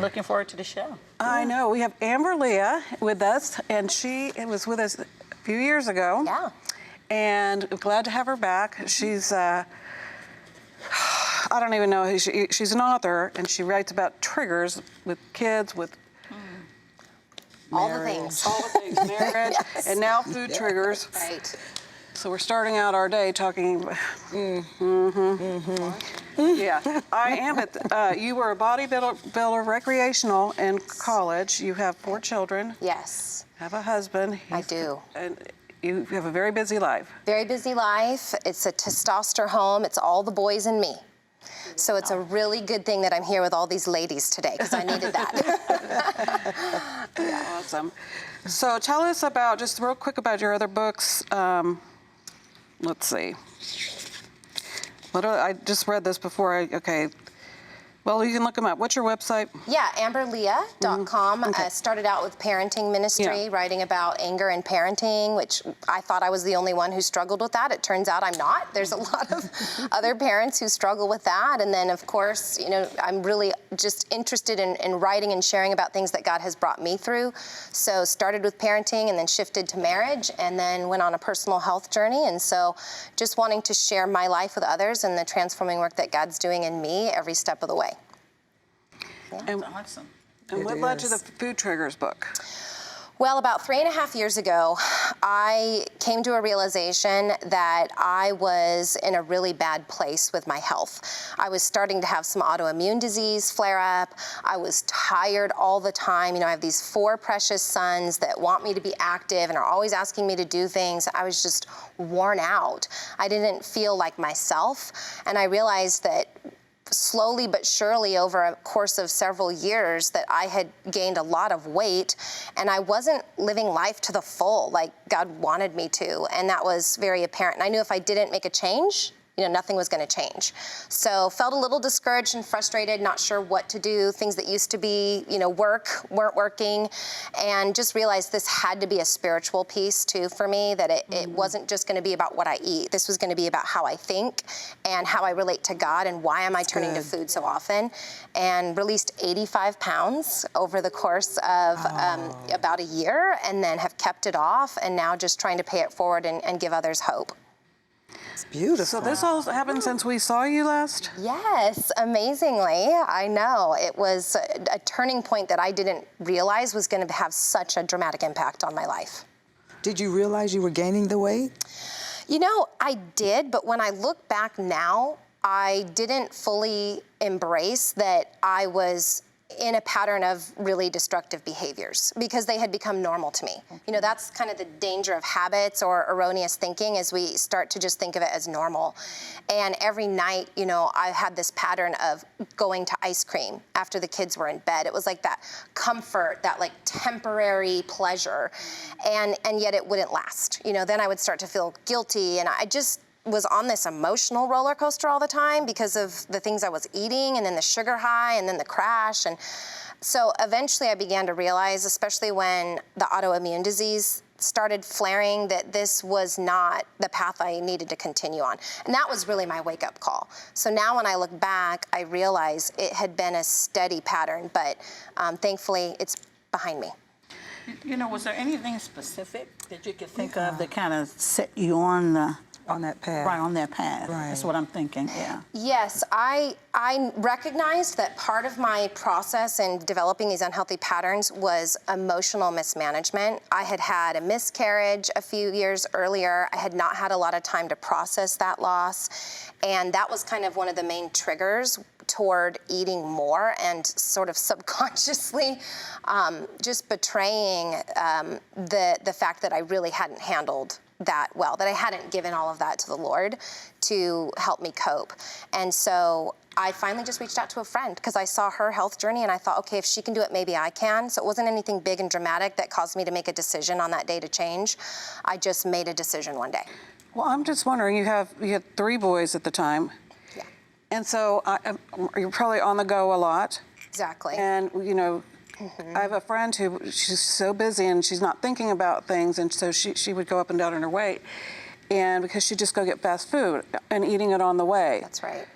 looking forward to the show. I know. We have Amber Leah with us, and she was with us a few years ago. Yeah. And I'm glad to have her back. She's, I don't even know, she's an author, and she writes about triggers with kids, with all the things. All the things, marriage, Yes. and now food triggers. Right. So we're starting out our day talking. Yeah, I am you were a bodybuilder, recreational in college. You have 4 children. Yes. Have a husband. I do. And you have a very busy life. Very busy life. It's a testosterone home. It's all the boys and me. So it's a really good thing that I'm here with all these ladies today, because I needed that. Yeah. Awesome. So tell us about, just real quick, about your other books. Let's see. I just read this before. Okay. Well, you can look them up. What's your website? Yeah, amberleah.com. Okay. Started out with parenting ministry, writing about anger and parenting, which I thought I was the only one who struggled with that. It turns out I'm not. There's a lot of other parents who struggle with that. And then, of course, you know, I'm really just interested in writing and sharing about things that God has brought me through. So started with parenting and then shifted to marriage and then went on a personal health journey. And so just wanting to share my life with others and the transforming work that God's doing in me every step of the way. Yeah. And, Awesome. And what led to the Food Triggers book? Well, about 3.5 years ago, I came to a realization that I was in a really bad place with my health. I was starting to have some autoimmune disease flare up. I was tired all the time. You know, I have these 4 precious sons that want me to be active and are always asking me to do things. I was just worn out. I didn't feel like myself. And I realized that slowly but surely over a course of several years that I had gained a lot of weight and I wasn't living life to the full like God wanted me to. And that was very apparent. And I knew if I didn't make a change, you know, nothing was going to change. So felt a little discouraged and frustrated, not sure what to do. Things that used to be, you know, weren't working, and just realized this had to be a spiritual piece too for me, that it wasn't just going to be about what I eat. This was going to be about how I think and how I relate to God and why am I turning to food so often. And released 85 pounds over the course of about a year, and then have kept it off and now just trying to pay it forward and give others hope. It's beautiful. So this all happened since we saw you last? Yes, amazingly. I know. It was a turning point that I didn't realize was going to have such a dramatic impact on my life. Did you realize you were gaining the weight? You know, I did, but when I look back now, I didn't fully embrace that I was in a pattern of really destructive behaviors because they had become normal to me. You know, that's kind of the danger of habits or erroneous thinking, as we start to just think of it as normal. And every night, you know, I had this pattern of going to ice cream after the kids were in bed. It was like that comfort, that like temporary pleasure, and yet it wouldn't last. You know, then I would start to feel guilty, and I just was on this emotional roller coaster all the time because of the things I was eating, and then the sugar high, and then the crash. And so eventually I began to realize, especially when the autoimmune disease started flaring, that this was not the path I needed to continue on. And that was really my wake-up call. So now when I look back, I realize it had been a steady pattern, but thankfully it's behind me. You know, was there anything specific that you could think of that kind of set you on that path? Right, on that path. Right. That's what I'm thinking, yeah. Yes, I recognized that part of my process in developing these unhealthy patterns was emotional mismanagement. I had had a miscarriage a few years earlier. I had not had a lot of time to process that loss. And that was kind of one of the main triggers toward eating more and sort of subconsciously just betraying the fact that I really hadn't handled that well, that I hadn't given all of that to the Lord to help me cope. And so I finally just reached out to a friend because I saw her health journey and I thought, okay, if she can do it, maybe I can. So it wasn't anything big and dramatic that caused me to make a decision on that day to change. I just made a decision one day. Well, I'm just wondering, you had 3 boys at the time. Yeah. And so you're probably on the go a lot. Exactly. And, you know, I have a friend who, she's so busy and she's not thinking about things, and so she would go up and down in her weight, and because she'd just go get fast food and eating it on the way. That's right.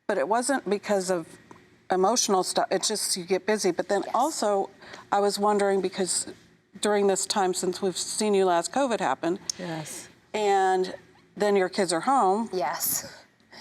But it wasn't because of emotional stuff. It's just you get busy. But then also, I was wondering because during this time since we've seen you last, COVID happened. Yes. And then your kids are home. Yes.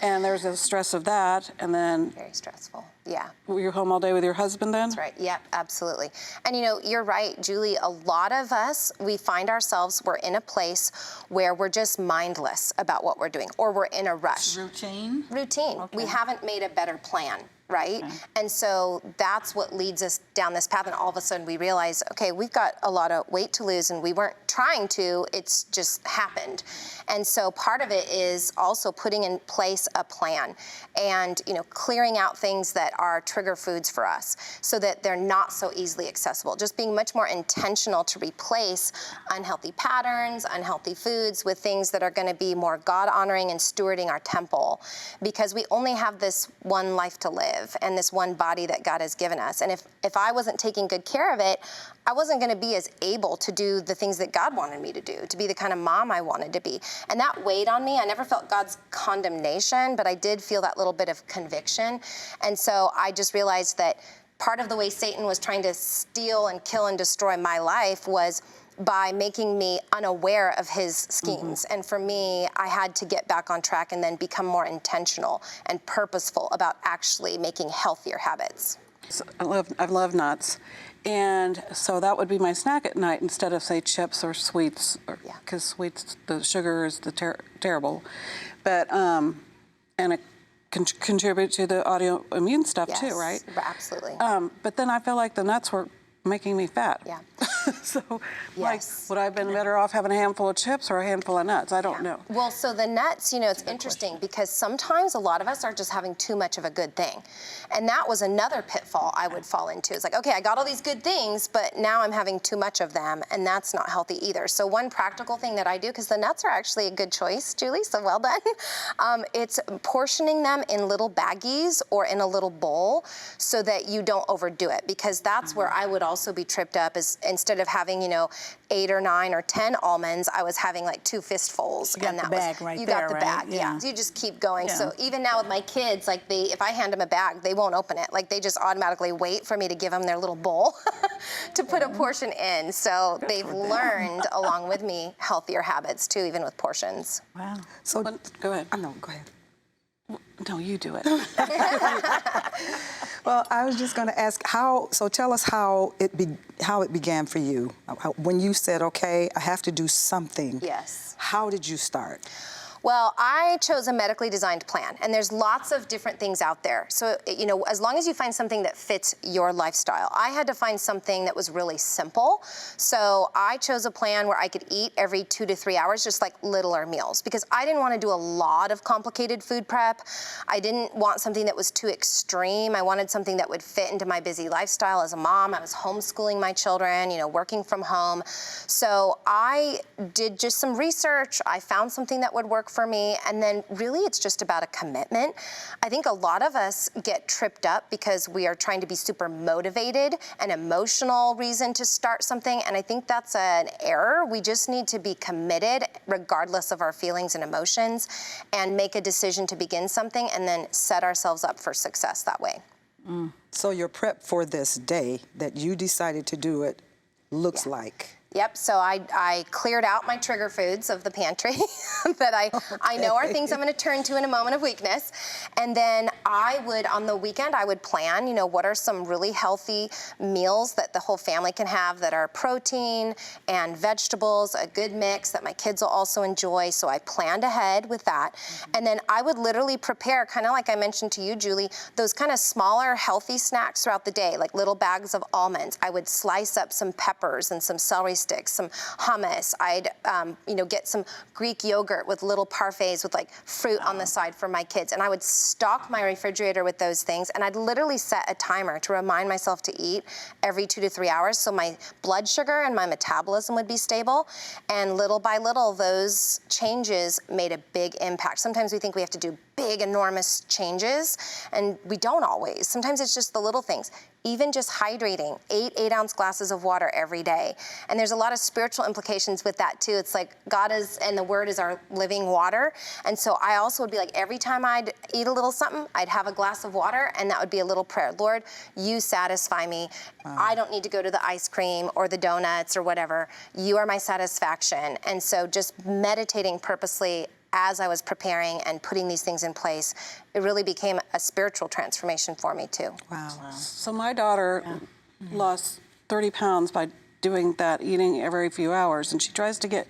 And there's the stress of that. And then Very stressful. Yeah. were you home all day with your husband then? That's right. Yep, absolutely. And you're right, Julie. A lot of us, we find ourselves, we're in a place where we're just mindless about what we're doing, or we're in a rush. Routine? Routine. Okay. We haven't made a better plan, right? Okay. And so that's what leads us down this path. And all of a sudden we realize, okay, we've got a lot of weight to lose, and we weren't trying to, it's just happened. And so part of it is also putting in place a plan and, clearing out things that are trigger foods for us so that they're not so easily accessible. Just being much more intentional to replace unhealthy patterns, unhealthy foods with things that are going to be more God-honoring and stewarding our temple, because we only have this one life to live and this one body that God has given us. And if I wasn't taking good care of it, I wasn't going to be as able to do the things that God wanted me to do, to be the kind of mom I wanted to be. And that weighed on me. I never felt God's condemnation, but I did feel that little bit of conviction. And so I just realized that part of the way Satan was trying to steal and kill and destroy my life was by making me unaware of his schemes. And for me, I had to get back on track and then become more intentional and purposeful about actually making healthier habits. So I love nuts. And so that would be my snack at night instead of, say, chips or sweets, because sweets, the sugar is terrible. But, and it contribute to the autoimmune stuff too, right? Absolutely. But then I feel like the nuts were making me fat. Yeah. So, Yes. would I have been better off having a handful of chips or a handful of nuts? I don't know. Well, so the nuts, it's interesting because sometimes a lot of us are just having too much of a good thing. And that was another pitfall I would fall into. It's like, okay, I got all these good things, but now I'm having too much of them, and that's not healthy either. So one practical thing that I do, because the nuts are actually a good choice, Julie, so well done, it's portioning them in little baggies or in a little bowl so that you don't overdo it, because that's where I would also be tripped up, is instead of having, 8 or 9 or 10 almonds, I was having like 2 fistfuls. You got the bag right you there, got the right? bag, Yeah. So you just keep going. Yeah. So even now with my kids, like if I hand them a bag, they won't open it. Like they just automatically wait for me to give them their little bowl to put a portion in. So they've learned along with me healthier habits too, even with portions. Wow. So, Go ahead. no, go ahead. No, you do it. Well, I was just going to ask tell us how it began for you. When you said, okay, I have to do something. Yes. How did you start? Well, I chose a medically designed plan, and there's lots of different things out there. So, as long as you find something that fits your lifestyle. I had to find something that was really simple. So I chose a plan where I could eat every 2 to 3 hours, just like littler meals, because I didn't want to do a lot of complicated food prep. I didn't want something that was too extreme. I wanted something that would fit into my busy lifestyle as a mom. I was homeschooling my children, working from home. So I did just some research. I found something that would work for me, and then really it's just about a commitment. I think a lot of us get tripped up because we are trying to be super motivated, an emotional reason to start something, and I think that's an error. We just need to be committed regardless of our feelings and emotions and make a decision to begin something and then set ourselves up for success that way. So your prep for this day that you decided to do it looks like? Yep, so I cleared out my trigger foods of the pantry that I know are things I'm gonna turn to in a moment of weakness. And then on the weekend, I would plan, what are some really healthy meals that the whole family can have that are protein and vegetables, a good mix that my kids will also enjoy. So I planned ahead with that. And then I would literally prepare, kind of like I mentioned to you, Julie, those kind of smaller healthy snacks throughout the day, like little bags of almonds. I would slice up some peppers and some celery sticks, some hummus. I'd, get some Greek yogurt with little parfaits with like fruit on the side for my kids. And I would stock my refrigerator with those things. And I'd literally set a timer to remind myself to eat every 2 to 3 hours. So my blood sugar and my metabolism would be stable. And little by little, those changes made a big impact. Sometimes we think we have to do big, enormous changes, and we don't always. Sometimes it's just the little things. even just hydrating, 8-ounce glasses of water every day. And there's a lot of spiritual implications with that too. It's like God is, and the Word is our living water. And so I also would be like, every time I'd eat a little something, I'd have a glass of water, and that would be a little prayer. Lord, you satisfy me. I don't need to go to the ice cream or the donuts or whatever. You are my satisfaction. And so just meditating purposely as I was preparing and putting these things in place, it really became a spiritual transformation for me too. Wow. So my daughter lost 30 pounds by doing that, eating every few hours, and she tries to get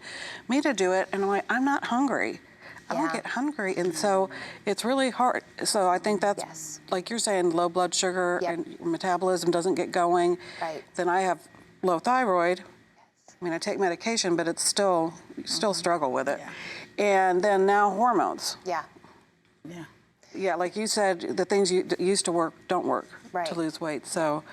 me to do it, and I'm like, I'm not hungry. I don't get hungry, and so it's really hard. So I think that's, like you're saying, low blood sugar and your metabolism doesn't get going. Right. Then I have low thyroid. I mean, I take medication, but it's still, you still struggle with it. Yeah. And then now hormones. Yeah. Yeah. Yeah, like you said, the things that used to work don't work to lose weight. So,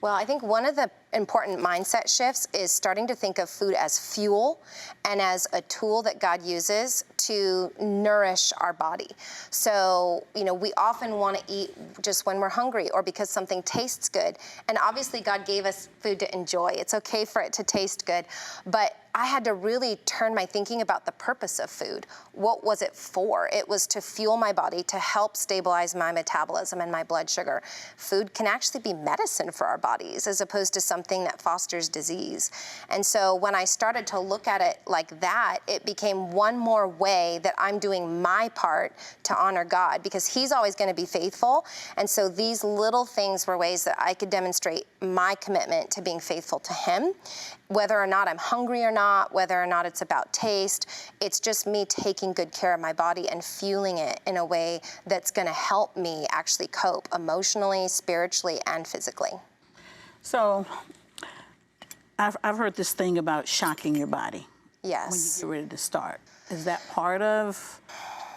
well, I think one of the important mindset shifts is starting to think of food as fuel and as a tool that God uses to nourish our body. So, you know, we often want to eat just when we're hungry or because something tastes good. And obviously God gave us food to enjoy. It's okay for it to taste good. But I had to really turn my thinking about the purpose of food. What was it for? It was to fuel my body, to help stabilize my metabolism and my blood sugar. Food can actually be medicine for our bodies as opposed to something that fosters disease. And so when I started to look at it like that, it became one more way that I'm doing my part to honor God, because He's always going to be faithful. And so these little things were ways that I could demonstrate my commitment to being faithful to Him. Whether or not I'm hungry or not, whether or not it's about taste, it's just me taking good care of my body and fueling it in a way that's going to help me actually cope emotionally, spiritually, and physically. So I've heard this thing about shocking your body when you Yes. get ready to start. Is that part of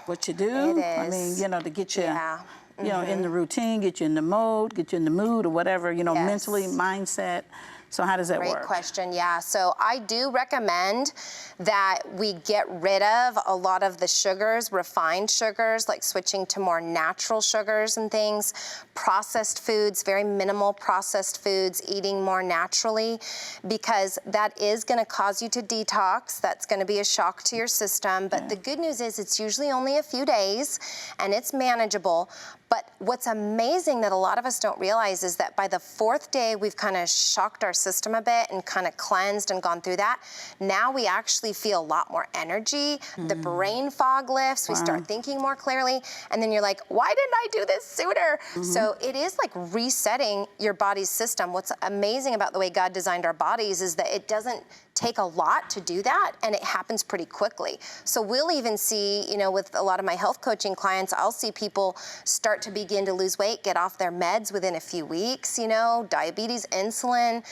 what you do? It I is. mean, you know, to get you, Yeah. you know, in the routine, get you in the mode, get you in the mood or whatever, you know, Yes. mentally, mindset. So how does that work? Great question, yeah. So I do recommend that we get rid of a lot of the sugars, refined sugars, like switching to more natural sugars and things, processed foods, very minimal processed foods, eating more naturally, because that is gonna cause you to detox. That's gonna be a shock to your system. But the good news is it's usually only a few days and it's manageable. But what's amazing that a lot of us don't realize is that by the 4th day, we've kind of shocked our system a bit and kind of cleansed and gone through that. Now we actually feel a lot more energy. The brain fog lifts. We start thinking more clearly. And then you're like, why didn't I do this sooner? So it is like resetting your body's system. What's amazing about the way God designed our bodies is that it doesn't take a lot to do that, and it happens pretty quickly. So we'll even see, you know, with a lot of my health coaching clients, I'll see people start to begin to lose weight, get off their meds within a few weeks, you know, diabetes, insulin,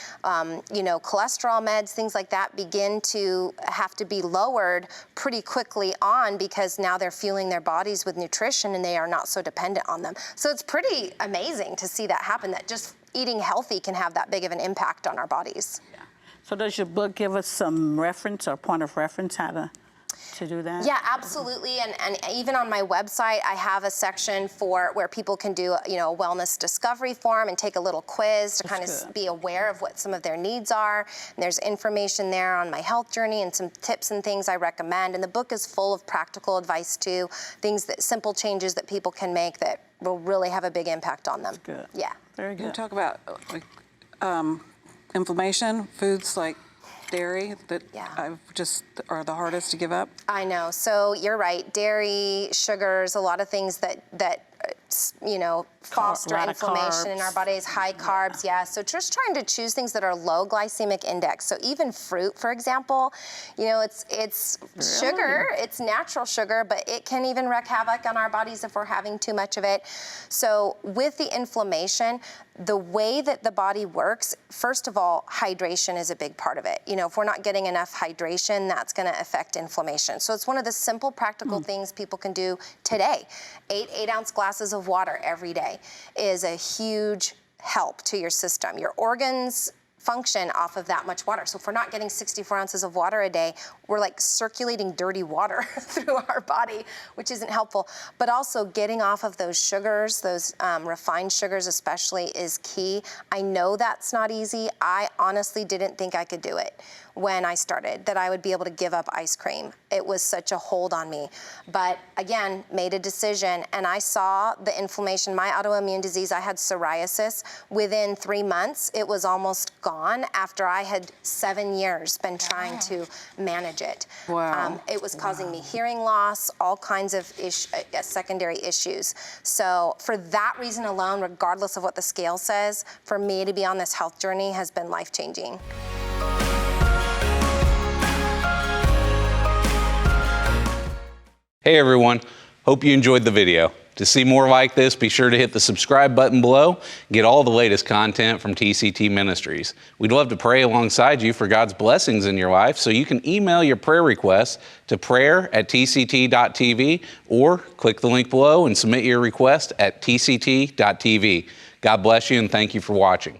you know, cholesterol meds, things like that begin to have to be lowered pretty quickly on, because now they're fueling their bodies with nutrition and they are not so dependent on them. So it's pretty amazing to see that happen, that just eating healthy can have that big of an impact on our bodies. Yeah. So does your book give us some reference or point of reference how to do that? Yeah, absolutely. And even on my website, I have a section for where people can do, you know, a wellness discovery form and take a little quiz to kind of be aware of what some of their needs are. And there's information there on my health journey and some tips and things I recommend. And the book is full of practical advice too, things that simple changes that people can make that will really have a big impact on them. Good. Yeah. Very you good. talk about like inflammation, foods like dairy that I've just are the hardest to give up. I know. So you're right. Dairy, sugars, a lot of things that you know, foster inflammation in our bodies, high carbs, So just trying to choose things that are low glycemic index. So even fruit, for example, you know, it's sugar, it's natural sugar, but it can even wreak havoc on our bodies if we're having too much of it. So with the inflammation, the way that the body works, first of all, hydration is a big part of it. You know, if we're not getting enough hydration, that's going to affect inflammation. So it's one of the simple, practical things people can do today. 8-ounce glasses of water every day is a huge help to your system. Your organs function off of that much water. So if we're not getting 64 ounces of water a day, we're like circulating dirty water through our body, which isn't helpful. But also getting off of those sugars, those refined sugars especially, is key. I know that's not easy. I honestly didn't think I could do it when I started, that I would be able to give up ice cream. It was such a hold on me. But again, made a decision, and I saw the inflammation, my autoimmune disease. I had psoriasis. Within 3 months, it was almost gone after I had 7 years been trying to manage it. Wow. It was causing me hearing loss, all kinds of secondary issues. So for that reason alone, regardless of what the scale says, for me to be on this health journey has been life-changing. Hey everyone, hope you enjoyed the video. To see more like this, be sure to hit the subscribe button below and get all the latest content from TCT Ministries. We'd love to pray alongside you for God's blessings in your life, so you can email your prayer requests to prayer@tct.tv or click the link below and submit your request at tct.tv. God bless you and thank you for watching.